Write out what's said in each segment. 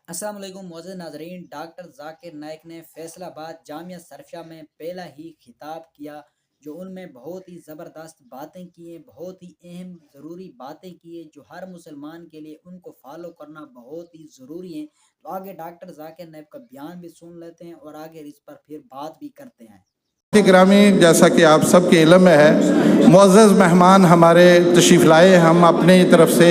السلام علیکم معزز ناظرین، ڈاکٹر ذاکر نائک نے فیصل آباد جامعہ سرفیہ میں پہلا ہی خطاب کیا، جو ان میں بہت ہی زبردست باتیں کی ہیں، بہت ہی اہم ضروری باتیں کی ہیں جو ہر مسلمان کے لیے ان کو فالو کرنا بہت ہی ضروری ہیں۔ تو آگے ڈاکٹر ذاکر نائک کا بیان بھی سن لیتے ہیں اور آگے اس پر پھر بات بھی کرتے ہیں۔ گرامی، جیسا کہ آپ سب کے علم میں ہے، معزز مہمان ہمارے تشریف لائے، ہم اپنی طرف سے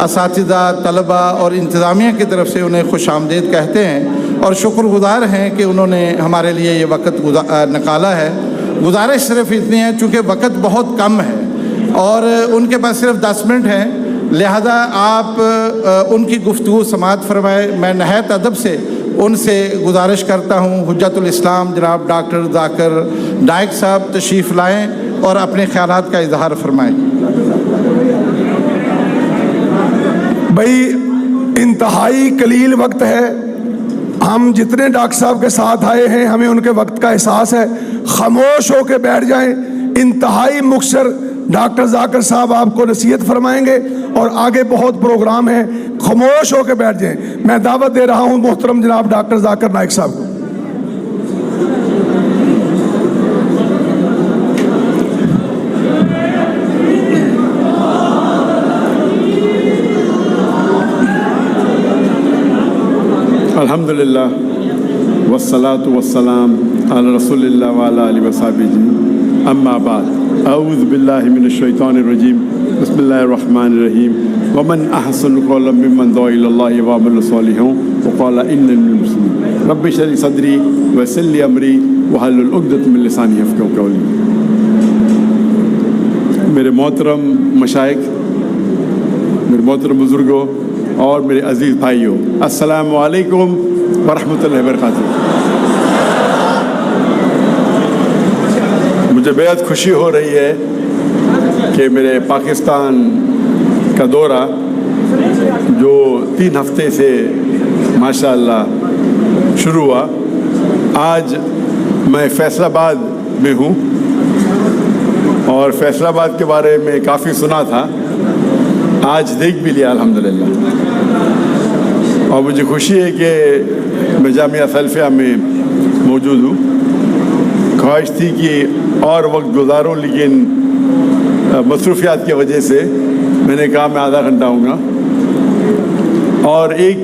اساتذہ، طلبہ اور انتظامیہ کی طرف سے انہیں خوش آمدید کہتے ہیں اور شکر گزار ہیں کہ انہوں نے ہمارے لیے یہ وقت نکالا ہے۔ گزارش صرف اتنی ہے، چونکہ وقت بہت کم ہے اور ان کے پاس صرف 10 منٹ ہیں، لہذا آپ ان کی گفتگو سماعت فرمائے۔ میں نہایت ادب سے ان سے گزارش کرتا ہوں، حجت الاسلام جناب ڈاکٹر ذاکر نائک صاحب تشریف لائیں اور اپنے خیالات کا اظہار فرمائیں۔ بھائی انتہائی قلیل وقت ہے، ہم جتنے ڈاکٹر صاحب کے ساتھ آئے ہیں ہمیں ان کے وقت کا احساس ہے، خاموش ہو کے بیٹھ جائیں۔ انتہائی مختصر ڈاکٹر ذاکر صاحب آپ کو نصیحت فرمائیں گے اور آگے بہت پروگرام ہیں، خاموش ہو کے بیٹھ جائیں۔ میں دعوت دے رہا ہوں محترم جناب ڈاکٹر ذاکر نائک صاحب کو۔ الحمدللہ والصلاة والسلام علی رسول اللہ وعلی آلہ وصحبہ، اما بعد، اعوذ باللہ من الشیطان الرجیم، بسم اللہ الرحمن الرحیم، ومن احسن قولا ممن دعا الی اللہ وعمل صالحا وقال اننی من المسلمین، رب اشرح لی صدری ویسر لی امری واحلل عقدۃ من لسانی یفقہوا قولی۔ میرے محترم مشائخ، میرے محترم بزرگوں اور میرے عزیز بھائیوں، السلام علیکم ورحمۃ اللہ وبرکاتہ۔ مجھے بہت خوشی ہو رہی ہے کہ میرے پاکستان کا دورہ جو 3 ہفتے سے ماشاءاللہ شروع ہوا، آج میں فیصل آباد میں ہوں اور فیصل آباد کے بارے میں کافی سنا تھا، آج دیکھ بھی لیا الحمدللہ، اور مجھے خوشی ہے کہ میں جامعہ سلفیہ میں موجود ہوں۔ خواہش تھی کہ اور وقت گزاروں، لیکن مصروفیات کی وجہ سے میں نے کہا میں آدھا گھنٹہ ہوں گا۔ اور ایک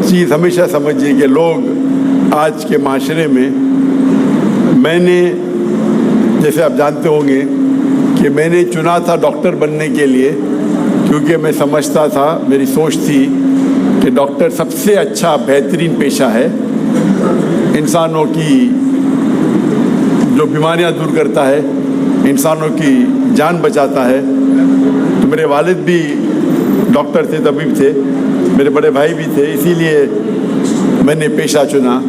چیز ہمیشہ سمجھیے کہ لوگ آج کے معاشرے میں نے جیسے آپ جانتے ہوں گے کہ میں نے چنا تھا ڈاکٹر بننے کے لیے، کیونکہ میں سمجھتا تھا، میری سوچ تھی کہ ڈاکٹر سب سے اچھا بہترین پیشہ ہے، انسانوں کی جو بیماریاں دور کرتا ہے، انسانوں کی جان بچاتا ہے۔ تو میرے والد بھی ڈاکٹر تھے، طبیب تھے، میرے بڑے بھائی بھی تھے، اسی لیے میں نے پیشہ چنا۔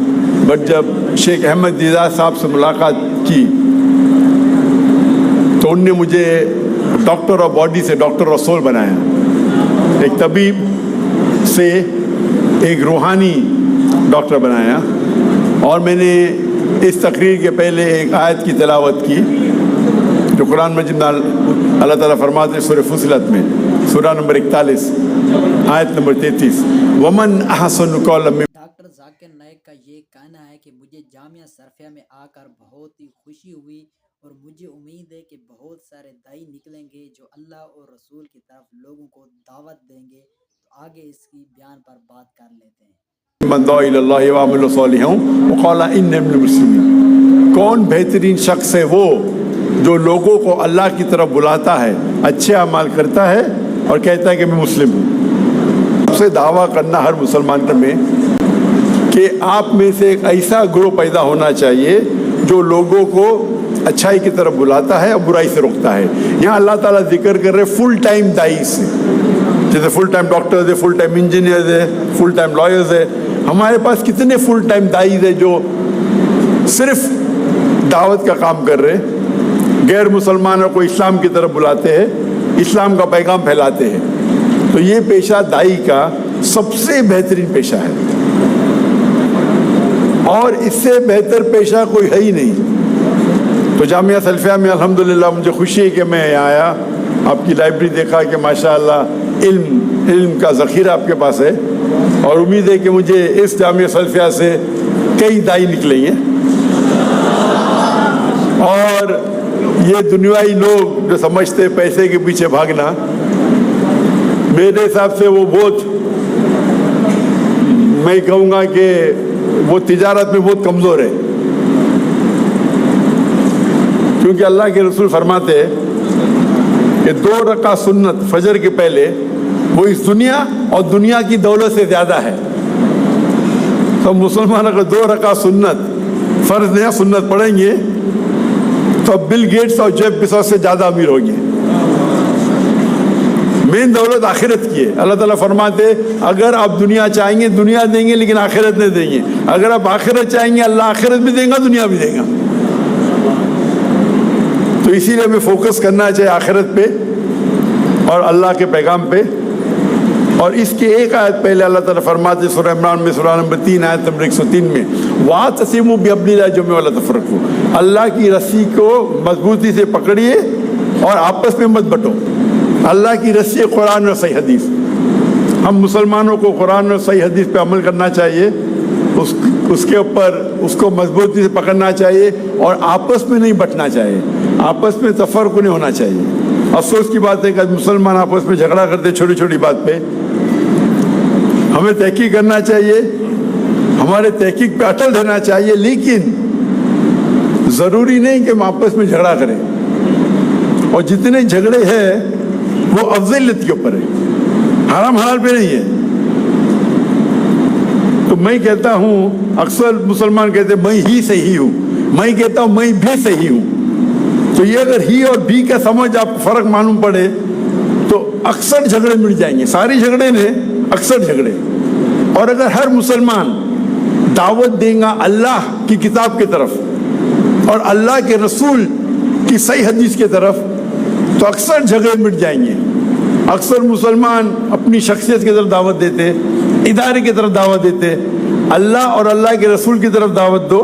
بٹ جب شیخ احمد دیدار صاحب سے ملاقات کی تو ان نے مجھے ڈاکٹر آف باڈی سے ڈاکٹر آف سول بنایا، ایک طبیب سے ایک روحانی ڈاکٹر بنایا۔ اور میں نے اس تقریر کے پہلے ایک آیت کی تلاوت کی جو قرآن مجید میں اللہ تعالیٰ فرماتے ہیں سورہ فصلت میں، سورہ نمبر 41 آیت نمبر 33، ومن احسن قولا۔ ڈاکٹر ذاکر نائک کا یہ کہنا ہے کہ مجھے جامعہ سرفیہ میں آ کر بہت ہی خوشی ہوئی اور مجھے امید ہے کہ بہت سارے دائی نکلیں گے جو اللہ اور رسول کی طرف لوگوں کو دعوت دیں گے۔ تو آگے اس کی بیان پر بات کر لیتے ہیں۔ من دعا الی اللہ وعمل صالحا وقال انی من المسلمین، کون بہترین شخص ہے؟ وہ جو لوگوں کو اللہ کی طرف بلاتا ہے، اچھے اعمال کرتا ہے اور کہتا ہے کہ میں مسلم ہوں۔ سب سے دعویٰ کرنا ہر مسلمان میں کہ آپ میں سے ایک ایسا گروہ پیدا ہونا چاہیے جو لوگوں کو اچھائی کی طرف بلاتا ہے اور برائی سے روکتا ہے۔ یہاں اللہ تعالیٰ ذکر کر رہے فل ٹائم دائی سے، جیسے فل ٹائم ڈاکٹرز ہے، فل ٹائم انجینئرز ہے، فل ٹائم لائرز ہے۔ ہمارے پاس کتنے فل ٹائم دائیز ہیں جو صرف دعوت کا کام کر رہے، غیر مسلمانوں کو اسلام کی طرف بلاتے ہیں، اسلام کا پیغام پھیلاتے ہیں۔ تو یہ پیشہ دائی کا سب سے بہترین پیشہ ہے اور اس سے بہتر پیشہ کوئی ہے ہی نہیں۔ تو جامعہ سلفیہ میں الحمدللہ مجھے خوشی ہے کہ میں آیا، آپ کی لائبریری دیکھا کہ ماشاءاللہ علم کا ذخیرہ آپ کے پاس ہے، اور امید ہے کہ مجھے اس جامعہ سلفیہ سے کئی دائی نکلیں گے، اور یہ دنیائی لوگ جو سمجھتے پیسے کے پیچھے بھاگنا، میرے حساب سے وہ بہت، میں کہوں گا کہ وہ تجارت میں بہت کمزور ہے، کیونکہ اللہ کے رسول فرماتے کہ 2 رکعت سنت فجر کے پہلے وہ اس دنیا اور دنیا کی دولت سے زیادہ ہے۔ تو مسلمان اگر 2 رکعت سنت، فرض نہیں سنت پڑھیں گے تو بل گیٹس اور جیف بیزوس سے زیادہ امیر ہوں گے۔ مین دولت آخرت کی ہے۔ اللہ تعالیٰ فرماتے اگر آپ دنیا چاہیں گے دنیا دیں گے لیکن آخرت نہیں دیں گے، اگر آپ آخرت چاہیں گے اللہ آخرت بھی دیں گا دنیا بھی دیں گا۔ تو اسی لیے ہمیں فوکس کرنا چاہیے آخرت پہ اور اللہ کے پیغام پہ۔ اور اس کے ایک آیت پہلے اللہ تعالیٰ فرماتے سورہ عمران میں، سورہ نمبر 3 آیت نمبر 103 میں، وَاعْتَصِمُوا بِحَبْلِ اللَّهِ جَمِيعًا وَلَا تَفَرَّقُوا، اللہ کی رسی کو مضبوطی سے پکڑیے اور آپس میں مت بٹو۔ اللہ کی رسی قرآن اور صحیح حدیث، ہم مسلمانوں کو قرآن اور صحیح حدیث پہ عمل کرنا چاہیے، اس کے اوپر اس کو مضبوطی سے پکڑنا چاہیے اور آپس میں نہیں بٹنا چاہیے، آپس میں تفرق نہیں ہونا چاہیے۔ افسوس کی بات ہے کہ مسلمان آپس میں جھگڑا کرتے چھوٹی چھوٹی بات پہ۔ ہمیں تحقیق کرنا چاہیے، ہمارے تحقیق پہ اٹل رہنا چاہیے، لیکن ضروری نہیں کہ ہم آپس میں جھگڑا کریں، اور جتنے جھگڑے ہیں وہ افضلیت کے اوپر ہے، حرام حلال پہ نہیں ہے۔ تو میں کہتا ہوں، اکثر مسلمان کہتے ہیں میں ہی صحیح ہوں، میں کہتا ہوں میں بھی صحیح ہوں۔ تو یہ اگر ہی اور بھی کا سمجھ آپ کو فرق معلوم پڑے تو اکثر جھگڑے مٹ جائیں گے، ساری جھگڑے نے اکثر جھگڑے۔ اور اگر ہر مسلمان دعوت دیں گا اللہ کی کتاب کی طرف اور اللہ کے رسول کی صحیح حدیث کی طرف تو اکثر جھگڑے مٹ جائیں گے۔ اکثر مسلمان اپنی شخصیت کی طرف دعوت دیتے، ادارے کی طرف دعوت دیتے، اللہ اور اللہ کے رسول کی طرف دعوت دو۔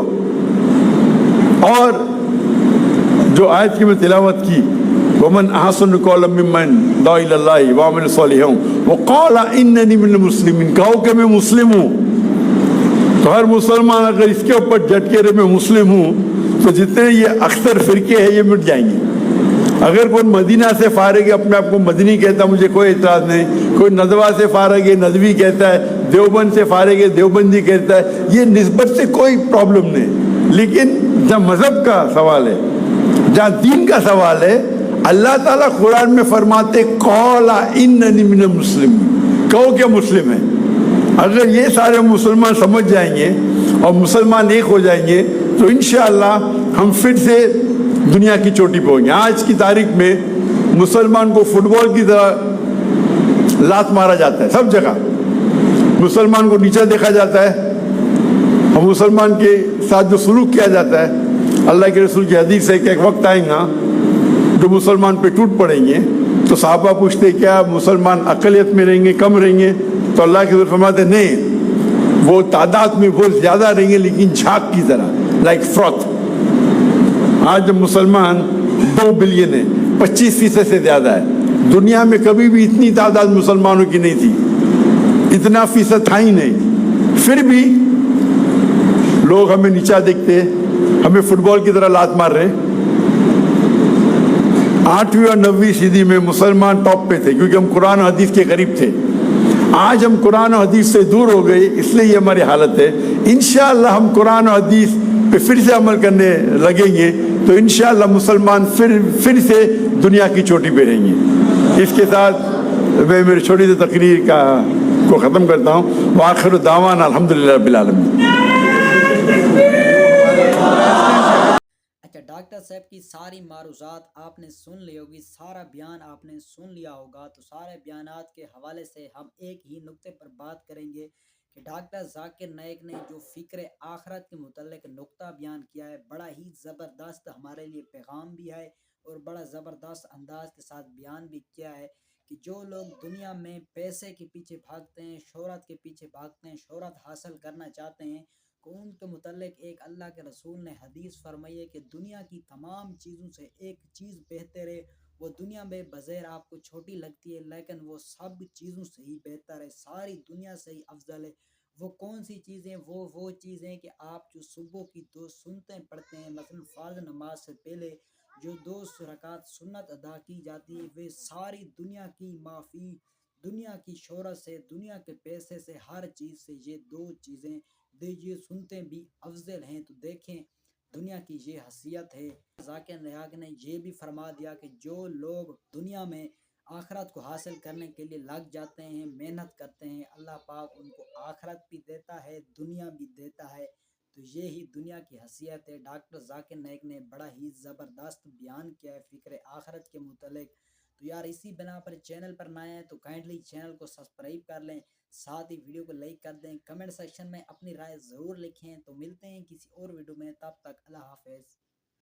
اور جو آیت کی میں تلاوت کی، وَمَنْ أَحْسَنُ قَوْلًا مِّمَّنْ دَعَا إِلَى اللَّهِ وَعَمِلَ صَالِحًا وَقَالَ إِنَّنِي مِنَ الْمُسْلِمِينَ، کہو کہ میں مسلم ہوں۔ تو ہر مسلمان اگر اس کے اوپر ڈٹ کے رہے میں مسلم ہوں تو جتنے یہ اکثر فرقے ہیں یہ مٹ جائیں گے۔ اگر کوئی مدینہ سے فارغ ہے، اپنے آپ کو مدنی کہتا ہے، مجھے کوئی اعتراض نہیں، کوئی ندوہ سے فارغ ہے ندوی کہتا ہے، دیوبند سے فارغ ہے دیوبندی کہتا ہے، یہ نسبت سے کوئی پرابلم نہیں۔ لیکن جب مذہب کا سوال ہے، جہاں دین کا سوال ہے، اللہ تعالیٰ قرآن میں فرماتے قَالَ إِنَّنِي مِنَ الْمُسْلِمِينَ، کہو کہ مسلم ہے۔ اگر یہ سارے مسلمان سمجھ جائیں گے اور مسلمان ایک ہو جائیں گے تو انشاءاللہ ہم پھر سے دنیا کی چوٹی پہ ہوں گے۔ آج کی تاریخ میں مسلمان کو فٹ بال کی طرح لات مارا جاتا ہے، سب جگہ مسلمان کو نیچا دیکھا جاتا ہے، اور مسلمان کے ساتھ جو سلوک کیا جاتا ہے، اللہ کے رسول کی حدیث ہے کہ ایک وقت آئے گا جو مسلمان پہ ٹوٹ پڑیں گے تو صحابہ پوچھتے کیا مسلمان اقلیت میں رہیں گے کم رہیں گے؟ تو اللہ کے رسول فرماتے نہیں، وہ تعداد میں بہت زیادہ رہیں گے لیکن جھاگ کی طرح، لائک فروت۔ آج جب مسلمان 2 بلین ہے، 25% سے زیادہ ہے، دنیا میں کبھی بھی اتنی تعداد مسلمانوں کی نہیں تھی، اتنا فیصد تھا ہی نہیں، پھر بھی لوگ ہمیں نیچا دیکھتے، ہمیں فٹ بال کی طرح لات مار رہے۔ 8ویں اور 9ویں صدی میں مسلمان ٹاپ پہ تھے کیونکہ ہم قرآن و حدیث کے قریب تھے۔ آج ہم قرآن و حدیث سے دور ہو گئے، اس لیے یہ ہماری حالت ہے۔ انشاءاللہ ہم قرآن و حدیث پہ پھر سے عمل کرنے لگیں گے تو انشاءاللہ مسلمان پھر سے دنیا کی چوٹی پہ رہیں گے۔ اس کے ساتھ میں میری چھوٹی سی تقریر کو ختم کرتا ہوں۔ وآخر دعوانا الحمدللہ رب العالمین۔ اچھا، ڈاکٹر صاحب کی ساری معروضات آپ نے سن لی ہوگی، سارا بیان آپ نے سن لیا ہوگا، تو سارے بیانات کے حوالے سے ہم ایک ہی نقطے پر بات کریں گے کہ ڈاکٹر ذاکر نائک نے جو فکر آخرت کے متعلق نقطہ بیان کیا ہے، بڑا ہی زبردست ہمارے لیے پیغام بھی ہے اور بڑا زبردست انداز کے ساتھ بیان بھی کیا ہے کہ جو لوگ دنیا میں پیسے کے پیچھے بھاگتے ہیں، شہرت کے پیچھے بھاگتے ہیں، شہرت حاصل کرنا چاہتے ہیں، ان کے متعلق ایک اللہ کے رسول نے حدیث فرمائی ہے کہ دنیا کی تمام چیزوں سے ایک چیز بہتر ہے، وہ دنیا میں بظاہر آپ کو چھوٹی لگتی ہے لیکن وہ سب چیزوں سے ہی بہتر ہے، ساری دنیا سے ہی افضل ہے۔ وہ کون سی چیزیں؟ وہ چیزیں کہ آپ جو صبح کی 2 سنتیں پڑھتے ہیں، مثلا فرض نماز سے پہلے جو 2 رکعت سنت ادا کی جاتی ہے، وہ ساری دنیا کی معافی، دنیا کی شہرت سے، دنیا کے پیسے سے، ہر چیز سے یہ 2 چیزیں یہ سنتے بھی افضل ہیں۔ تو دیکھیں دنیا کی یہ حیثیت ہے۔ ذاکر نایک نے یہ بھی فرما دیا کہ جو لوگ دنیا میں آخرت کو حاصل کرنے کے لیے لگ جاتے ہیں، محنت کرتے ہیں، اللہ پاک ان کو آخرت بھی دیتا ہے، دنیا بھی دیتا ہے۔ تو یہی دنیا کی حیثیت ہے۔ ڈاکٹر ذاکر نائک نے بڑا ہی زبردست بیان کیا ہے فکر آخرت کے متعلق۔ تو یار اسی بنا پر چینل پر نہ آئے تو کائنڈلی چینل کو سبسکرائب کر لیں، ساتھ ہی ویڈیو کو لائک کر دیں، کمنٹ سیکشن میں اپنی رائے ضرور لکھیں۔ تو ملتے ہیں کسی اور ویڈیو میں، تب تک اللہ حافظ۔